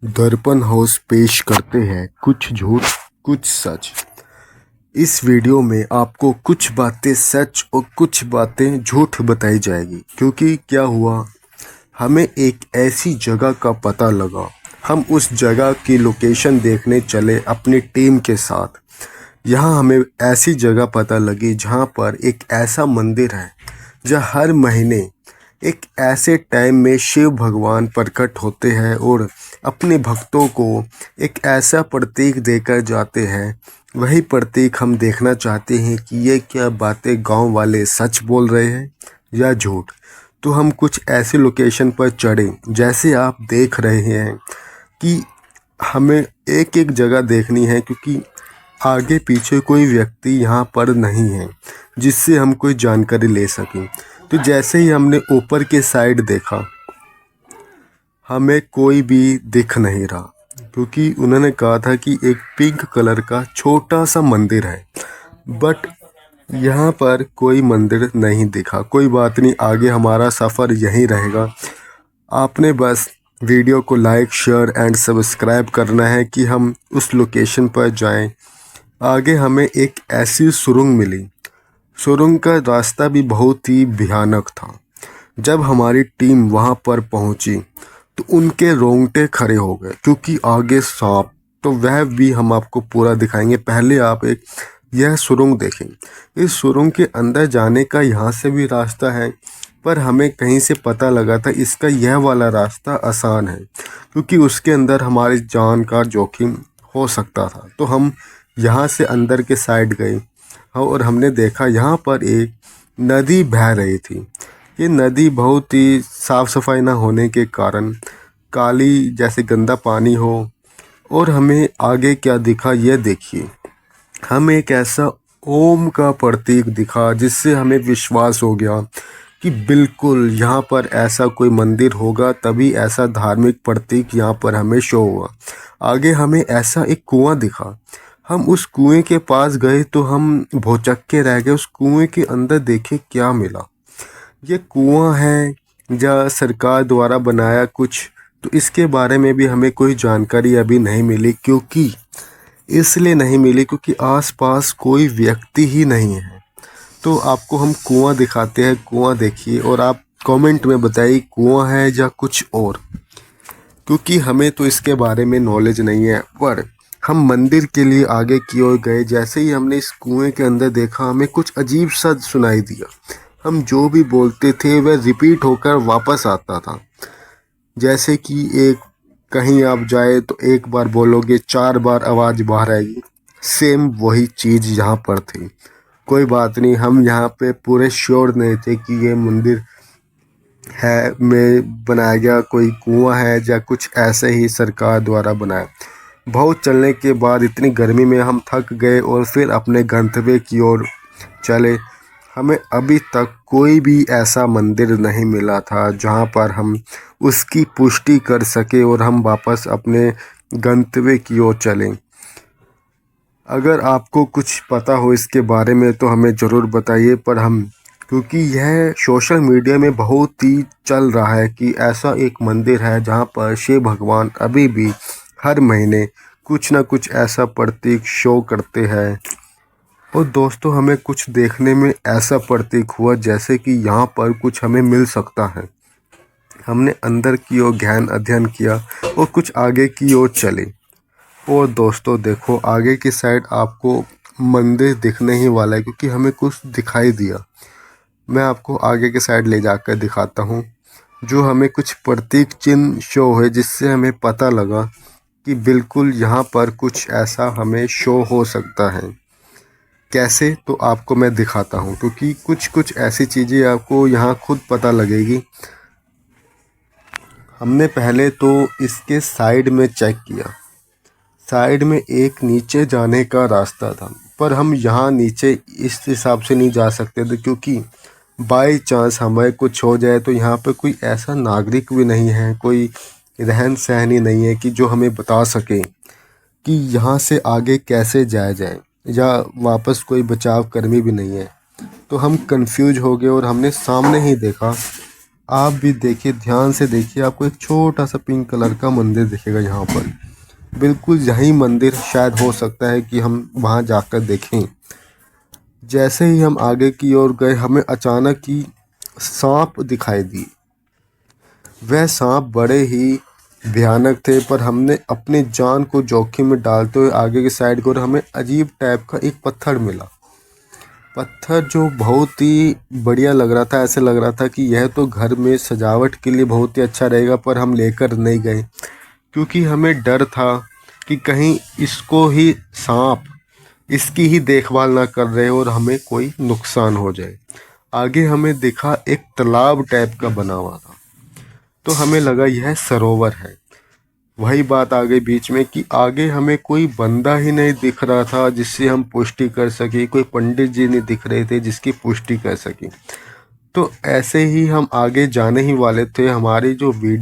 दर्पण हाउस पेश करते हैं कुछ झूठ कुछ सच। इस वीडियो में आपको कुछ बातें सच और कुछ बातें झूठ बताई जाएगी। क्योंकि क्या हुआ, हमें एक ऐसी जगह का पता लगा। हम उस जगह की लोकेशन देखने चले अपनी टीम के साथ। यहाँ हमें ऐसी जगह पता लगी जहाँ पर एक ऐसा मंदिर है जहाँ हर महीने एक ऐसे टाइम में शिव भगवान प्रकट होते हैं और अपने भक्तों को एक ऐसा प्रतीक देकर जाते हैं। वही प्रतीक हम देखना चाहते हैं कि ये क्या बातें गांव वाले सच बोल रहे हैं या झूठ। तो हम कुछ ऐसे लोकेशन पर चढ़े, जैसे आप देख रहे हैं कि हमें एक एक जगह देखनी है, क्योंकि आगे पीछे कोई व्यक्ति यहाँ पर नहीं है जिससे हम कोई जानकारी ले सकें। तो जैसे ही हमने ऊपर के साइड देखा, हमें कोई भी दिख नहीं रहा, क्योंकि उन्होंने कहा था कि एक पिंक कलर का छोटा सा मंदिर है, बट यहाँ पर कोई मंदिर नहीं दिखा। कोई बात नहीं, आगे हमारा सफ़र यहीं रहेगा। आपने बस वीडियो को लाइक शेयर एंड सब्सक्राइब करना है कि हम उस लोकेशन पर जाएं। आगे हमें एक ऐसी सुरंग मिली। सुरंग का रास्ता भी बहुत ही भयानक था। जब हमारी टीम वहां पर पहुंची तो उनके रोंगटे खड़े हो गए, क्योंकि आगे सांप, तो वह भी हम आपको पूरा दिखाएंगे। पहले आप एक यह सुरंग देखें। इस सुरंग के अंदर जाने का यहाँ से भी रास्ता है, पर हमें कहीं से पता लगा था इसका यह वाला रास्ता आसान है, क्योंकि उसके अंदर हमारी जान का जोखिम हो सकता था। तो हम यहाँ से अंदर के साइड गए और हमने देखा यहाँ पर एक नदी बह रही थी। ये नदी बहुत ही साफ़ सफाई ना होने के कारण काली जैसे गंदा पानी हो। और हमें आगे क्या दिखा, ये देखिए। हमें एक ऐसा ओम का प्रतीक दिखा जिससे हमें विश्वास हो गया कि बिल्कुल यहाँ पर ऐसा कोई मंदिर होगा, तभी ऐसा धार्मिक प्रतीक यहाँ पर हमें शो हुआ। आगे हमें ऐसा एक कुआं दिखा। हम उस कुएं के पास गए तो हम भौचक्के रह गए। उस कुएं के अंदर देखे क्या मिला। ये कुआं है या सरकार द्वारा बनाया कुछ, तो इसके बारे में भी हमें कोई जानकारी अभी नहीं मिली। क्योंकि इसलिए नहीं मिली क्योंकि आसपास कोई व्यक्ति ही नहीं है। तो आपको हम कुआं दिखाते हैं, कुआं देखिए और आप कमेंट में बताइए कुआं है या कुछ और, क्योंकि हमें तो इसके बारे में नॉलेज नहीं है। पर हम मंदिर के लिए आगे की ओर गए। जैसे ही हमने इस कुएं के अंदर देखा, हमें कुछ अजीब सा सुनाई दिया। हम जो भी बोलते थे वह रिपीट होकर वापस आता था। जैसे कि एक कहीं आप जाए तो एक बार बोलोगे, 4 बार आवाज़ बाहर आएगी। सेम वही चीज़ यहाँ पर थी। कोई बात नहीं, हम यहाँ पे पूरे श्योर नहीं थे कि ये मंदिर है में बनाया गया कोई कुआं है या कुछ ऐसे ही सरकार द्वारा बनाया। बहुत चलने के बाद इतनी गर्मी में हम थक गए और फिर अपने गंतव्य की ओर चले। हमें अभी तक कोई भी ऐसा मंदिर नहीं मिला था जहां पर हम उसकी पुष्टि कर सके और हम वापस अपने गंतव्य की ओर चलें। अगर आपको कुछ पता हो इसके बारे में तो हमें ज़रूर बताइए। पर हम, क्योंकि यह सोशल मीडिया में बहुत ही चल रहा है कि ऐसा एक मंदिर है जहां पर शिव भगवान अभी भी हर महीने कुछ ना कुछ ऐसा प्रतीक शो करते हैं। और दोस्तों, हमें कुछ देखने में ऐसा प्रतीक हुआ जैसे कि यहाँ पर कुछ हमें मिल सकता है। हमने अंदर की ओर गहन अध्ययन किया और कुछ आगे की ओर चले। और दोस्तों देखो, आगे की साइड आपको मंदिर दिखने ही वाला है, क्योंकि हमें कुछ दिखाई दिया। मैं आपको आगे के साइड ले जाकर दिखाता हूँ, जो हमें कुछ प्रतीक चिन्ह शो है, जिससे हमें पता लगा कि बिल्कुल यहाँ पर कुछ ऐसा हमें शो हो सकता है। कैसे, तो आपको मैं दिखाता हूँ, क्योंकि कुछ ऐसी चीज़ें आपको यहाँ खुद पता लगेगी। हमने पहले तो इसके साइड में चेक किया। साइड में एक नीचे जाने का रास्ता था, पर हम यहाँ नीचे इस हिसाब से नहीं जा सकते थे, क्योंकि बाई चांस हमें कुछ हो जाए तो यहाँ पे कोई ऐसा नागरिक भी नहीं है, कोई रहन सहन ही नहीं है कि जो हमें बता सके कि यहाँ से आगे कैसे जाया जाए, या वापस कोई बचाव कर्मी भी नहीं है। तो हम कंफ्यूज हो गए और हमने सामने ही देखा आप भी देखिए, ध्यान से देखिए, आपको एक छोटा सा पिंक कलर का मंदिर दिखेगा यहाँ पर। बिल्कुल यही मंदिर शायद हो सकता है कि हम वहाँ जाकर देखें। जैसे ही हम आगे की ओर गए, हमें अचानक ही सांप दिखाई दिए। वह सांप बड़े ही भयानक थे, पर हमने अपनी जान को जोखिम में डालते हुए आगे की साइड को, और हमें अजीब टाइप का एक पत्थर मिला। पत्थर जो बहुत ही बढ़िया लग रहा था, ऐसे लग रहा था कि यह तो घर में सजावट के लिए बहुत ही अच्छा रहेगा, पर हम लेकर नहीं गए क्योंकि हमें डर था कि कहीं इसको ही सांप इसकी ही देखभाल ना कर रहे और हमें कोई नुकसान हो जाए। आगे हमें दिखा एक तालाब टाइप का बना हुआ था, तो हमें लगा यह सरोवर है। वही बात आ गई बीच में कि आगे हमें कोई बंदा ही नहीं दिख रहा था जिससे हम पुष्टि कर सके, कोई पंडित जी नहीं दिख रहे थे जिसकी पुष्टि कर सके। तो ऐसे ही हम आगे जाने ही वाले थे। हमारी जो वीडियो